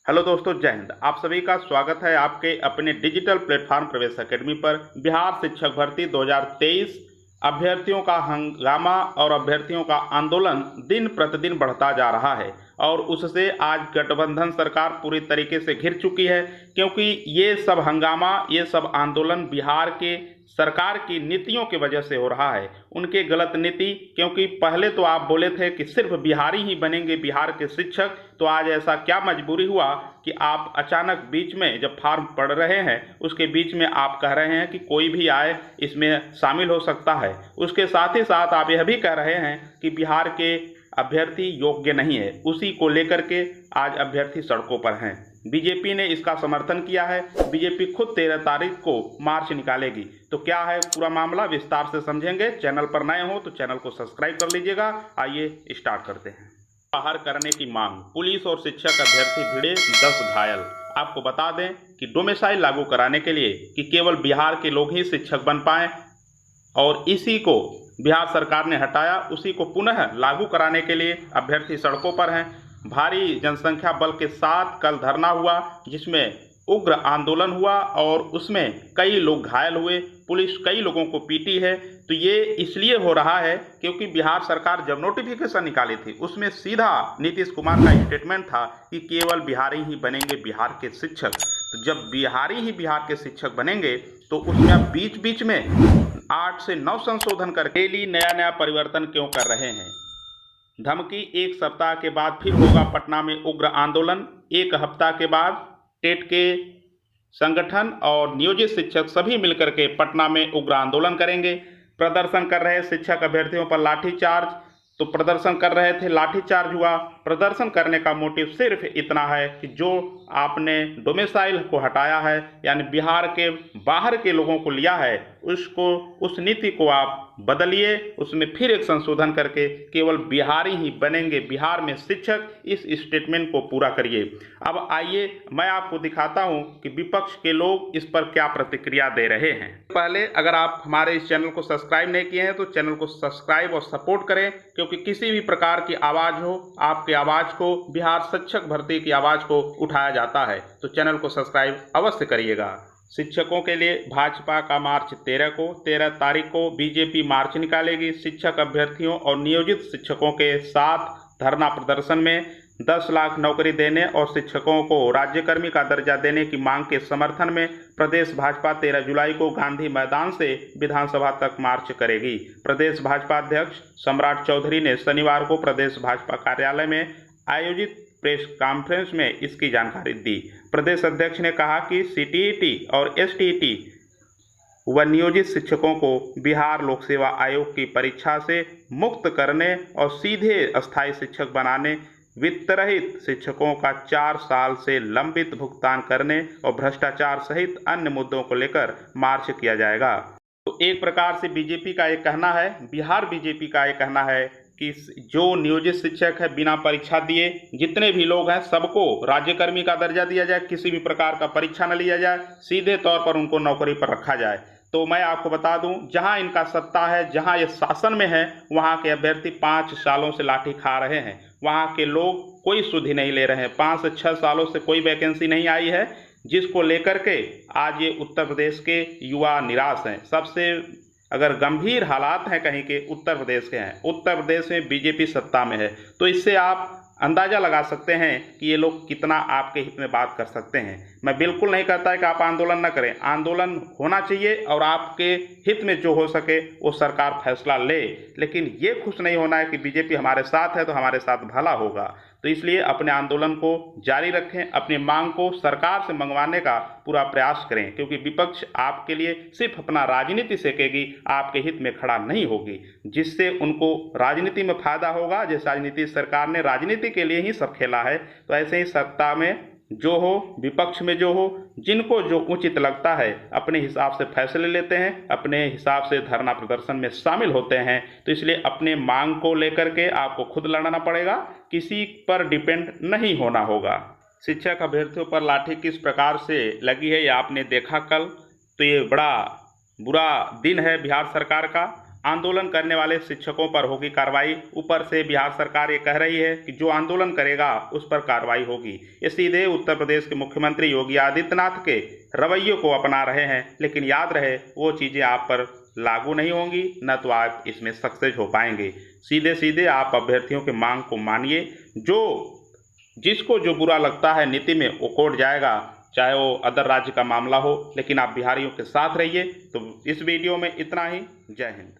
Hello दोस्तों, जय हिंद। आप सभी का स्वागत है आपके अपने डिजिटल प्लेटफॉर्म प्रवेश एकेडमी पर। बिहार शिक्षक भर्ती 2023 अभ्यर्थियों का हंगामा और अभ्यर्थियों का आंदोलन दिन प्रतिदिन बढ़ता जा रहा है और उससे आज गठबंधन सरकार पूरी तरीके से घिर चुकी है, क्योंकि ये सब हंगामा, ये सब आंदोलन बिहार के सरकार की नीतियों की वजह से हो रहा है। उनके गलत नीति, क्योंकि पहले तो आप बोले थे कि सिर्फ बिहारी ही बनेंगे बिहार के शिक्षक, तो आज ऐसा क्या मजबूरी हुआ कि आप अचानक बीच में जब फॉर्म पढ़ रहे हैं उसके बीच में आप कह रहे हैं कि कोई भी आए इसमें शामिल हो सकता है। उसके साथ ही साथ आप यह भी कह रहे हैं कि बिहार के अभ्यर्थी योग्य नहीं है। उसी को लेकर के आज अभ्यर्थी सड़कों पर हैं। बीजेपी ने इसका समर्थन किया है। बीजेपी खुद 13 तारीख को मार्च निकालेगी। तो क्या है पूरा मामला, विस्तार से समझेंगे। चैनल पर नए हो तो चैनल को सब्सक्राइब कर लीजिएगा। आइए स्टार्ट करते हैं। बाहर करने की मांग, पुलिस और शिक्षक अभ्यर्थी भिड़े, 10 घायल। आपको बता दें कि डोमिसाइल लागू कराने के लिए कि केवल बिहार के लोग ही शिक्षक बन पाएं और इसी को बिहार सरकार ने हटाया, उसी को पुनः लागू कराने के लिए अभ्यर्थी सड़कों पर हैं। भारी जनसंख्या बल के साथ कल धरना हुआ, जिसमें उग्र आंदोलन हुआ और उसमें कई लोग घायल हुए। पुलिस कई लोगों को पीटी है। तो ये इसलिए हो रहा है क्योंकि बिहार सरकार जब नोटिफिकेशन निकाली थी उसमें सीधा नीतीश कुमार का स्टेटमेंट था कि केवल बिहारी ही बनेंगे बिहार के शिक्षक। तो जब बिहारी ही बिहार के शिक्षक बनेंगे तो उसमें अब बीच बीच में 8 से 9 संशोधन करके डेली नया परिवर्तन क्यों कर रहे हैं। धमकी, 1 सप्ताह के बाद फिर होगा पटना में उग्र आंदोलन। 1 हफ्ता के बाद टेट के संगठन और नियोजित शिक्षक सभी मिलकर के पटना में उग्र आंदोलन करेंगे। प्रदर्शन कर रहे शिक्षक अभ्यर्थियों पर लाठीचार्ज, तो प्रदर्शन कर रहे थे, लाठीचार्ज हुआ। प्रदर्शन करने का मोटिव सिर्फ इतना है कि जो आपने डोमिसाइल को हटाया है, यानी बिहार के बाहर के लोगों को लिया है, उसको, उस नीति को आप बदलिए, उसमें फिर एक संशोधन करके केवल बिहारी ही बनेंगे बिहार में शिक्षक, इस स्टेटमेंट को पूरा करिए। अब आइए मैं आपको दिखाता हूं कि विपक्ष के लोग इस पर क्या प्रतिक्रिया दे रहे हैं। पहले अगर आप हमारे इस चैनल को सब्सक्राइब नहीं किए हैं तो चैनल को सब्सक्राइब और सपोर्ट करें, क्योंकि किसी भी प्रकार की आवाज़ हो, आपकी आवाज़ को, बिहार शिक्षक भर्ती की आवाज़ को उठाया जाता है। तो चैनल को सब्सक्राइब अवश्य करिएगा। शिक्षकों के लिए भाजपा का मार्च 13 तारीख को बीजेपी मार्च निकालेगी। शिक्षक अभ्यर्थियों और नियोजित शिक्षकों के साथ धरना प्रदर्शन में 10 लाख नौकरी देने और शिक्षकों को राज्यकर्मी का दर्जा देने की मांग के समर्थन में प्रदेश भाजपा 13 जुलाई को गांधी मैदान से विधानसभा तक मार्च करेगी। प्रदेश भाजपा अध्यक्ष सम्राट चौधरी ने शनिवार को प्रदेश भाजपा कार्यालय में आयोजित प्रेस कॉन्फ्रेंस में इसकी जानकारी दी। प्रदेश अध्यक्ष ने कहा कि सीटीईटी और एसटीईटी व नियोजित शिक्षकों को बिहार लोक सेवा आयोग की परीक्षा से मुक्त करने और सीधे अस्थायी शिक्षक बनाने, वित्त रहित शिक्षकों का 4 साल से लंबित भुगतान करने और भ्रष्टाचार सहित अन्य मुद्दों को लेकर मार्च किया जाएगा। तो एक प्रकार से बीजेपी का ये कहना है, बिहार बीजेपी का ये कहना है कि जो नियोजित शिक्षक है बिना परीक्षा दिए, जितने भी लोग हैं सबको राज्यकर्मी का दर्जा दिया जाए, किसी भी प्रकार का परीक्षा न लिया जाए, सीधे तौर पर उनको नौकरी पर रखा जाए। तो मैं आपको बता दूं, जहां इनका सत्ता है, जहां ये शासन में है, वहां के अभ्यर्थी 5 सालों से लाठी खा रहे हैं। वहां के लोग कोई सुधि नहीं ले रहे हैं। 5 से 6 सालों से कोई वैकेंसी नहीं आई है, जिसको लेकर के आज ये उत्तर प्रदेश के युवा निराश हैं। सबसे अगर गंभीर हालात हैं कहीं के, उत्तर प्रदेश के हैं। उत्तर प्रदेश में बीजेपी सत्ता में है, तो इससे आप अंदाज़ा लगा सकते हैं कि ये लोग कितना आपके हित में बात कर सकते हैं। मैं बिल्कुल नहीं कहता है कि आप आंदोलन न करें, आंदोलन होना चाहिए और आपके हित में जो हो सके वो सरकार फैसला ले, लेकिन ये खुश नहीं होना है कि बीजेपी हमारे साथ है तो हमारे साथ भला होगा। तो इसलिए अपने आंदोलन को जारी रखें, अपनी मांग को सरकार से मंगवाने का पूरा प्रयास करें, क्योंकि विपक्ष आपके लिए सिर्फ अपना राजनीति सेकेगी, आपके हित में खड़ा नहीं होगी, जिससे उनको राजनीति में फायदा होगा। जिस राजनीति सरकार ने राजनीति के लिए ही सब खेला है, तो ऐसे ही सत्ता में जो हो, विपक्ष में जो हो, जिनको जो उचित लगता है अपने हिसाब से फैसले लेते हैं, अपने हिसाब से धरना प्रदर्शन में शामिल होते हैं। तो इसलिए अपने मांग को लेकर के आपको खुद लड़ना पड़ेगा, किसी पर डिपेंड नहीं होना होगा। शिक्षक अभ्यर्थियों पर लाठी किस प्रकार से लगी है ये आपने देखा कल। तो ये बड़ा बुरा दिन है बिहार सरकार का। आंदोलन करने वाले शिक्षकों पर होगी कार्रवाई। ऊपर से बिहार सरकार ये कह रही है कि जो आंदोलन करेगा उस पर कार्रवाई होगी। ये सीधे उत्तर प्रदेश के मुख्यमंत्री योगी आदित्यनाथ के रवैये को अपना रहे हैं, लेकिन याद रहे वो चीज़ें आप पर लागू नहीं होंगी, न तो आप इसमें सक्सेस हो पाएंगे। सीधे सीधे आप अभ्यर्थियों की मांग को मानिए। जिसको जो बुरा लगता है नीति में वो कोर्ट जाएगा, चाहे वो अदर राज्य का मामला हो, लेकिन आप बिहारियों के साथ रहिए। तो इस वीडियो में इतना ही। जय हिंद।